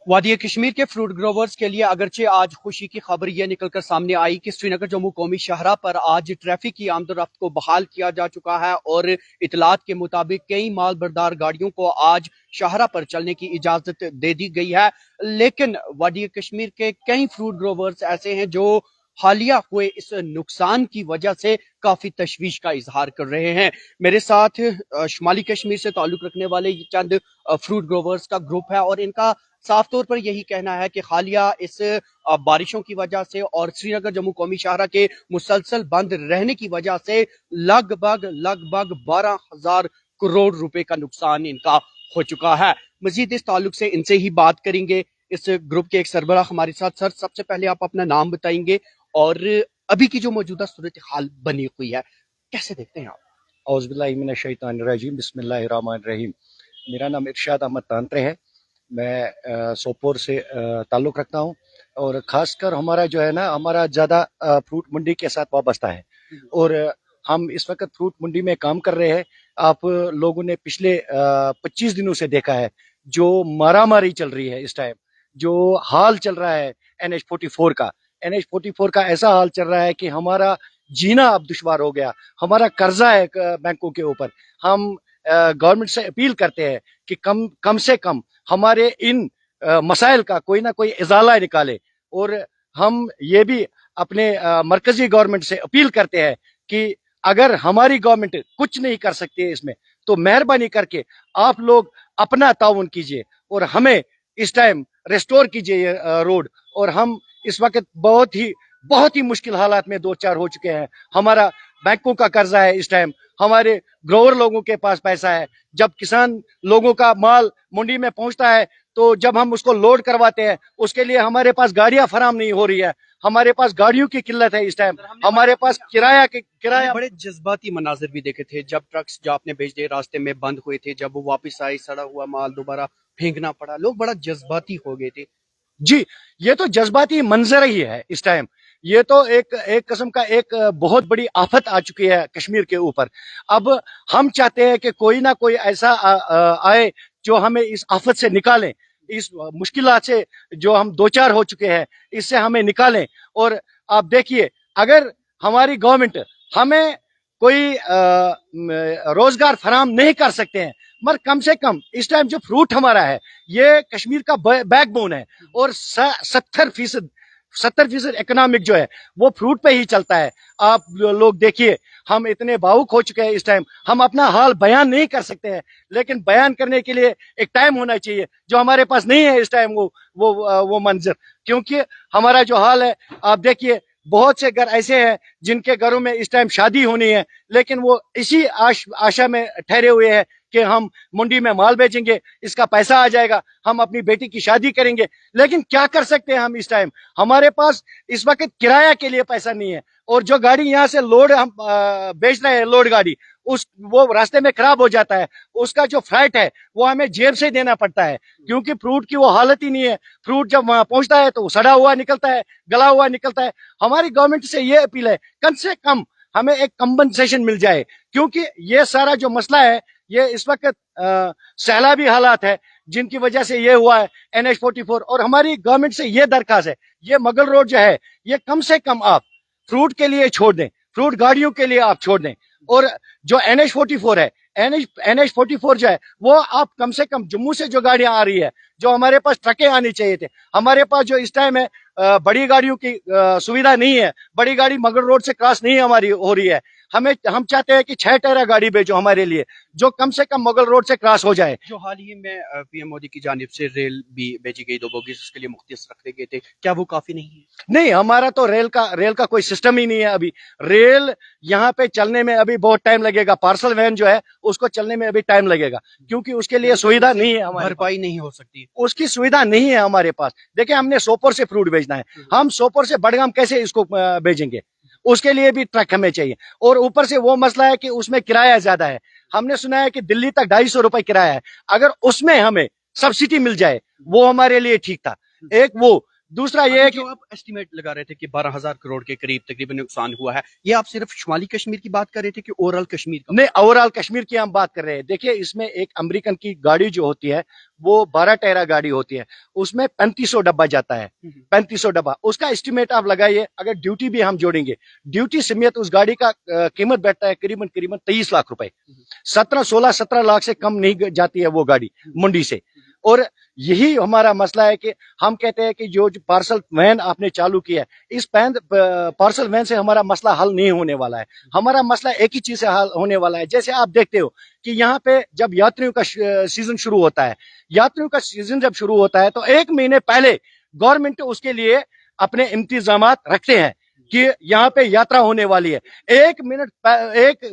वादी कश्मीर के fruit growers के लिए अगरचे आज खुशी की खबर यह निकलकर सामने आई कि श्रीनगर जम्मू कौमी शाहरा पर आज ट्रैफिक की आमदोरफ्त को बहाल किया जा चुका है और इतलात के मुताबिक कई माल बरदार गाड़ियों को आज शाहरा पर चलने की इजाजत दे दी गई है। लेकिन वादी कश्मीर के कई फ्रूट ग्रोवर्स ऐसे हैं जो हालिया हुए इस नुकसान की वजह से काफी तशवीश का इजहार कर रहे हैं। मेरे साथ शुमाली कश्मीर से ताल्लुक रखने वाले चंद फ्रूट ग्रोवर्स का ग्रुप है और इनका साफ तौर पर यही कहना है कि हालिया इस बारिशों की वजह से और श्रीनगर जम्मू कौमी शाहरा के मुसलसल बंद रहने की वजह से लगभग 12,000 करोड़ रुपए का नुकसान इनका हो चुका है। मजीद इस ताल्लुक से इनसे ही बात करेंगे। इस ग्रुप के एक सरबराह हमारे साथ। सर, सबसे पहले आप अपना नाम बताएंगे और अभी की जो मौजूदा सूरत हाल बनी हुई है कैसे देखते हैं आप? औज़ुबिल्लाहि मिनश्शैतानिर्रजीम, बिस्मिल्लाहिर्रहमानिर्रहीम। मेरा नाम इरशाद अहमद तांत्रे है। मैं सोपोर से ताल्लुक़ रखता हूँ और ख़ासकर हमारा जो है ना, हमारा ज़्यादा फ्रूट मंडी के साथ वाबस्ता है और हम इस वक्त फ्रूट मंडी में काम कर रहे हैं। आप लोगों ने पिछले 25 दिनों से देखा है जो मारामारी चल रही है इस टाइम, जो हाल चल रहा है NH-44 का। NH-44 का ऐसा हाल चल रहा है कि हमारा जीना अब दुश्वार हो गया। हमारा कर्जा है बैंकों के ऊपर। हम गवर्नमेंट से अपील करते हैं कि कम से कम हमारे इन मसाइल का कोई ना कोई इजाला निकाले और हम ये भी अपने मरकजी गवर्नमेंट से अपील करते हैं कि अगर हमारी गवर्नमेंट कुछ नहीं कर सकती है इसमें, तो मेहरबानी करके आप लोग अपना ताउन कीजिए और हमें इस टाइम रेस्टोर कीजिए ये रोड। और हम इस वक्त बहुत ही मुश्किल हालात में दो चार हो चुके हैं। हमारा बैंकों का कर्जा है इस टाइम, हमारे ग्रोवर लोगों के पास पैसा है। जब किसान लोगों का माल मंडी में पहुंचता है तो जब हम उसको लोड करवाते हैं उसके लिए हमारे पास गाड़ियां फराम नहीं हो रही है। हमारे पास गाड़ियों की किल्लत है इस टाइम। हमारे पास किराया बड़े जज्बाती मनाजिर भी देखे थे जब ट्रक्स जो आपने भेज दिए रास्ते में बंद हुए थे, जब वो वापस आए सड़ा हुआ माल दोबारा फेंकना पड़ा, लोग बड़ा जज्बाती हो गए थे। जी, ये तो जज्बाती मंजर ही है इस टाइम। ये तो एक किस्म का एक बहुत बड़ी आफत आ चुकी है कश्मीर के ऊपर। अब हम चाहते हैं कि कोई ना कोई ऐसा आए जो हमें इस आफत से निकालें, इस मुश्किलात से जो हम दो चार हो चुके हैं इससे हमें निकालें। और आप देखिए, अगर हमारी गवर्नमेंट हमें कोई रोजगार फराम नहीं कर सकते हैं, मगर कम से कम इस टाइम जो फ्रूट हमारा है ये कश्मीर का बैकबोन है और 70% इकोनॉमिक जो है वो फ्रूट पे ही चलता है। आप लोग देखिए, हम इतने भावुक हो चुके हैं इस टाइम, हम अपना हाल बयान नहीं कर सकते हैं, लेकिन बयान करने के लिए एक टाइम होना चाहिए जो हमारे पास नहीं है इस टाइम वो मंजर। क्योंकि हमारा जो हाल है, आप देखिए, बहुत से घर ऐसे हैं जिनके घरों में इस टाइम शादी होनी है, लेकिन वो इसी आशा में ठहरे हुए हैं कि हम मंडी में माल बेचेंगे, इसका पैसा आ जाएगा, हम अपनी बेटी की शादी करेंगे। लेकिन क्या कर सकते हैं हम इस टाइम? हमारे पास इस वक्त किराया के लिए पैसा नहीं है और जो गाड़ी यहाँ से लोड हम बेच रहे हैं, लोड गाड़ी, वो रास्ते में खराब हो जाता है, उसका जो फ्राइट है वो हमें जेब से देना पड़ता है, क्योंकि फ्रूट की वो हालत ही नहीं है। फ्रूट जब वहां पहुंचता है तो वो सड़ा हुआ निकलता है, गला हुआ निकलता है। हमारी गवर्नमेंट से ये अपील है, कम से कम हमें एक कंपनसेशन मिल जाए, क्योंकि ये सारा जो मसला है ये इस वक्त सैलाबी हालात है जिनकी वजह से ये हुआ है NH-44। और हमारी गवर्नमेंट से ये दरखास्त है, ये मगल रोड जो है ये कम से कम आप फ्रूट के लिए छोड़ दें, फ्रूट गाड़ियों के लिए आप छोड़ दें। और जो NH-44 है, NH-44 जो है वो आप कम से कम जम्मू से जो गाड़ियां आ रही है, जो हमारे पास ट्रकें आनी चाहिए थे, हमारे पास जो इस टाइम है बड़ी गाड़ियों की सुविधा नहीं है, बड़ी गाड़ी मगल रोड से क्रॉस नहीं हमारी हो रही है। हम चाहते हैं कि 6 टायरा गाड़ी भेजो हमारे लिए, जो कम से कम मुगल रोड से क्रॉस हो जाए। जो हाल ही में पीएम मोदी की जानिब से रेल भी भेजी गई 2 बोगीज, उसके लिए मुख्तस रखे गए थे, क्या वो काफी नहीं है? नहीं, हमारा तो रेल का कोई सिस्टम ही नहीं है अभी। रेल यहाँ पे चलने में अभी बहुत टाइम लगेगा, पार्सल वैन जो है उसको चलने में अभी टाइम लगेगा, क्योंकि उसके लिए सुविधा नहीं है, भरपाई नहीं हो सकती, उसकी सुविधा नहीं है हमारे पास। देखिए, हमने सोपोर से फ्रूट भेजना है, हम सोपोर से बड़गाम कैसे इसको भेजेंगे? उसके लिए भी ट्रक हमें चाहिए, और ऊपर से वो मसला है कि उसमें किराया ज्यादा है। हमने सुना है कि दिल्ली तक 250 रुपए किराया है, अगर उसमें हमें सब्सिडी मिल जाए वो हमारे लिए ठीक था। एक वो दूसरा ये है कि जो आप एस्टिमेट लगा रहे थे कि 12,000 करोड़ के करीब तकरीबन नुकसान हुआ है, ये आप सिर्फ शुमाली कश्मीर की बात कर रहे थे कि ओवरऑल कश्मीर का? नहीं, ओवरऑल कश्मीर की हम बात कर रहे हैं। देखिए, इसमें एक अमेरिकन की गाड़ी जो होती है वो 12 टायरा गाड़ी होती है, उसमें 3500 डब्बा जाता है, 3500 डब्बा। उसका एस्टिमेट आप लगाइए, अगर ड्यूटी भी हम जोड़ेंगे, ड्यूटी समेत उस गाड़ी का कीमत बैठता है करीबन करीबन 23 लाख रुपए। 17 लाख से कम नहीं जाती है वो गाड़ी मंडी से। और यही हमारा मसला है कि हम कहते हैं कि जो पार्सल वैन आपने चालू किया है, इस पार्सल वैन से हमारा मसला हल नहीं होने वाला है। हमारा मसला एक ही चीज से हल होने वाला है। जैसे आप देखते हो कि यहाँ पे जब यात्रियों का सीजन शुरू होता है, यात्रियों का सीजन जब शुरू होता है तो 1 महीने पहले गवर्नमेंट उसके लिए अपने इंतजामात रखते हैं कि यहाँ पे यात्रा होने वाली है। 1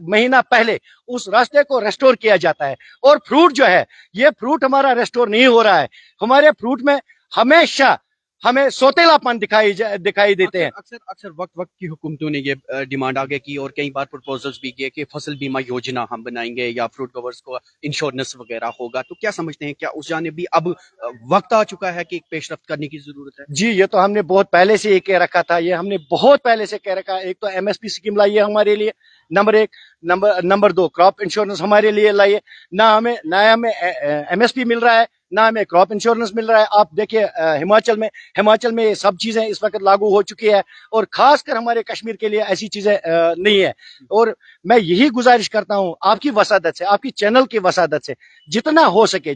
महीना पहले उस रास्ते को रेस्टोर किया जाता है। और फ्रूट जो है, ये फ्रूट हमारा रेस्टोर नहीं हो रहा है। हमारे फ्रूट में हमेशा हमें सोतेलापन दिखाई देते हैं। अक्सर वक्त की हुकूमतों ने ये डिमांड आगे की और कई बार प्रपोजल्स भी किए कि फसल बीमा योजना हम बनाएंगे या फ्रूट कवर्स को इंश्योरेंस वगैरह होगा। तो क्या समझते हैं, क्या उस जाने भी अब वक्त आ चुका है कि एक पेशरफ्त करने की जरूरत है? जी, ये तो हमने बहुत पहले से ये कह रखा था, ये हमने बहुत पहले से कह रखा है। एक तो एमएसपी स्कीम लाई है हमारे लिए, नंबर 1। नंबर 2, क्रॉप इंश्योरेंस हमारे लिए लाइए। ना हमें एमएसपी मिल रहा है, ना हमें क्रॉप इंश्योरेंस मिल रहा है। आप देखिए हिमाचल में ये सब चीजें इस वक्त लागू हो चुकी है और खासकर हमारे कश्मीर के लिए ऐसी चीजें नहीं है। और मैं यही गुजारिश करता हूं आपकी वसादत से, आपकी चैनल की वसादत से, जितना हो सके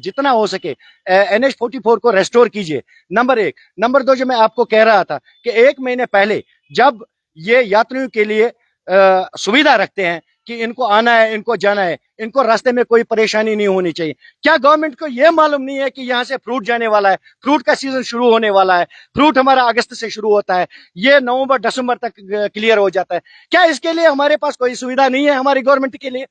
NH-44 को रेस्टोर कीजिए, नंबर 1। नंबर 2, जो मैं आपको कह रहा था कि 1 महीने पहले जब ये यात्रियों के लिए सुविधा रखते हैं कि इनको आना है, इनको जाना है, इनको रास्ते में कोई परेशानी नहीं होनी चाहिए। क्या गवर्नमेंट को यह मालूम नहीं है कि यहाँ से फ्रूट जाने वाला है, फ्रूट का सीजन शुरू होने वाला है, फ्रूट हमारा अगस्त से शुरू होता है, ये नवंबर दिसंबर तक क्लियर हो जाता है। क्या इसके लिए हमारे पास कोई सुविधा नहीं है? हमारी गवर्नमेंट के लिए,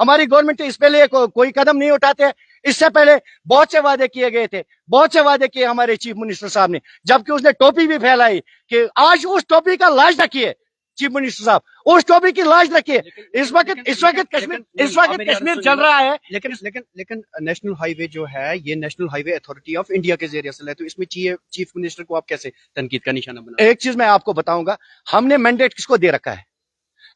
हमारी गवर्नमेंट इस पे लिए कोई कदम नहीं उठाते। इससे पहले बहुत से वादे किए गए थे, बहुत से वादे किए हमारे चीफ मिनिस्टर साहब ने, जबकि उसने टोपी भी फैलाई कि आज उस टोपी का लाज रखिए चीफ मिनिस्टर साहब, उस टोपी की लाज रखिए। इस वक्त कश्मीर चल रहा है। लेकिन नेशनल हाईवे जो है, ये national highway authority of India के जरिए से है, तो इसमें चीफ मिनिस्टर को आप कैसे तनकीद का निशाना बना? एक चीज मैं आपको बताऊंगा, हमने मैंडेट किसको दे रखा है?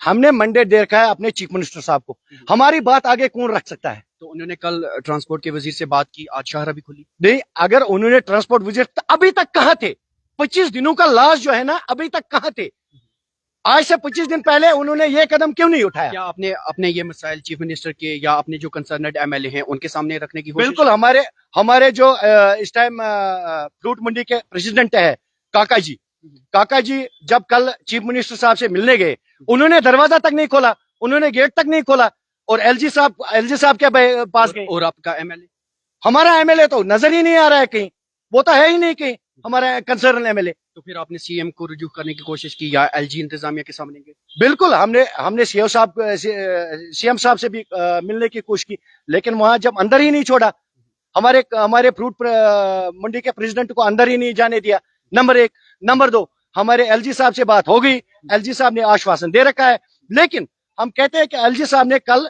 हमने मैंडेट दे रखा है अपने चीफ मिनिस्टर साहब को। हमारी बात आगे कौन रख सकता है? तो उन्होंने कल ट्रांसपोर्ट के वजीर से बात की, आज शाहरा भी खुली। नहीं, अगर उन्होंने ट्रांसपोर्ट वजीर अभी तक कहां थे? 25 दिनों का लास्ट जो है ना, अभी तक कहां थे? आज से 25 दिन पहले उन्होंने ये कदम क्यों नहीं उठाया? क्या आपने अपने ये मसाइल चीफ मिनिस्टर के या अपने जो कंसर्नड MLA हैं उनके सामने रखने की कोशिश? बिल्कुल, हमारे जो इस टाइम फ्रूट मंडी के प्रेसिडेंट है काका जी जब कल चीफ मिनिस्टर साहब से मिलने गए, उन्होंने दरवाजा तक नहीं खोला, उन्होंने गेट तक नहीं खोला और एलजी साहब के पास गए। और आपका MLA? हमारा MLA तो नजर ही नहीं आ रहा है कहीं, वो तो है ही नहीं कहीं हमारा कंसर्न MLA। तो फिर आपने CM को रुजू करने की कोशिश की या LG इंतजामिया के सामने गए? बिल्कुल, हमने CM साहब से भी मिलने की कोशिश की, लेकिन वहां जब अंदर ही नहीं छोड़ा, हमारे फ्रूट मंडी के प्रेसिडेंट को अंदर ही नहीं जाने दिया, नंबर 1। नंबर 2, हमारे LG साहब से बात हो गई, LG साहब ने आश्वासन दे रखा है, लेकिन हम कहते हैं कि LG साहब ने कल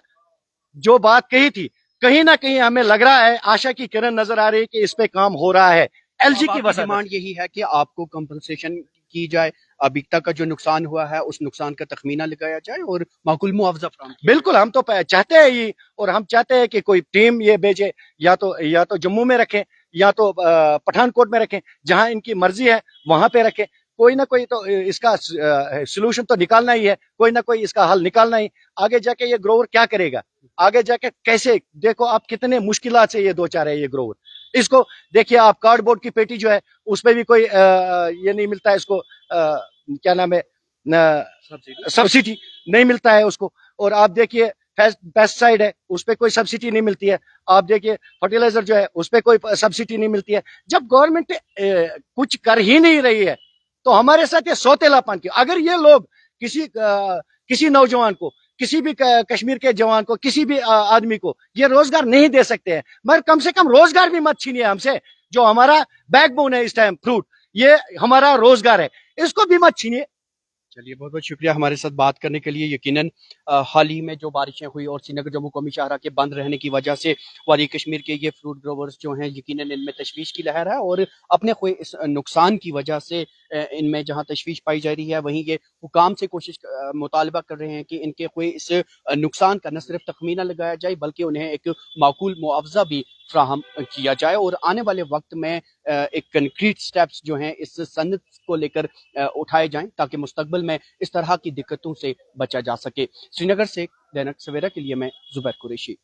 जो बात कही थी, कहीं ना कहीं हमें लग रहा है, आशा की किरण नजर आ रही है कि इस पे काम हो रहा है। LG की डिमांड यही है कि आपको कंपनसेशन की जाए, अभी तक का जो नुकसान हुआ है उस नुकसान का तखमीना लगाया जाए और माकूल मुआवजा फराहम किया। बिल्कुल, हम तो चाहते हैं ये, और हम चाहते हैं कि कोई टीम ये भेजे, या तो जम्मू में रखें या तो पठानकोट में रखें, जहां इनकी मर्जी है वहां पे रखें। कोई ना कोई तो इसका सोल्यूशन तो निकालना ही है, कोई ना कोई इसका हल निकालना ही। आगे जाके ये ग्रोवर क्या करेगा, आगे जाके कैसे? देखो आप कितने मुश्किलात से ये दो चार है ये ग्रोवर। इसको देखिए आप, कार्डबोर्ड की पेटी जो है उस पर भी कोई ये नहीं मिलता है इसको, क्या नाम है, सब्सिडी नहीं मिलता है उसको। और आप देखिए पेस्टिसाइड है, उस पर कोई सब्सिडी नहीं मिलती है। आप देखिए फर्टिलाइजर जो है उस पर कोई सब्सिडी नहीं मिलती है। जब गवर्नमेंट कुछ कर ही नहीं रही है तो हमारे साथ ये सौतेलापन की। अगर ये लोग किसी नौजवान को, किसी भी कश्मीर के जवान को, किसी भी आदमी को ये रोजगार नहीं दे सकते हैं, मगर कम से कम रोजगार भी मत छीनिए हमसे। जो हमारा बैकबोन है इस टाइम फ्रूट, ये हमारा रोजगार है, इसको भी मत छीनिए। चलिए, बहुत बहुत शुक्रिया हमारे साथ बात करने के लिए। यकीनन हाल ही में जो बारिशें हुई और श्रीनगर जम्मू कौमी शाहरा के बंद रहने की वजह से वादी कश्मीर के ये फ्रूट ग्रोवर्स जो हैं, यकीनन इनमें तशवीश की लहर है और अपने हुए इस नुकसान की वजह से इनमें जहां तशवीश पाई जा रही है, वहीं ये हुकाम से मुतालबा कर रहे हैं कि इनके हुए इस नुकसान का न सिर्फ तखमीना लगाया जाए बल्कि उन्हें एक माकूल मुआवजा भी फ्राहम किया जाए और आने वाले वक्त में एक कंक्रीट स्टेप्स जो हैं इस सनत को लेकर उठाए जाएं ताकि मुस्तकबिल में इस तरह की दिक्कतों से बचा जा सके। श्रीनगर से दैनिक सवेरा के लिए मैं जुबैर कुरैशी।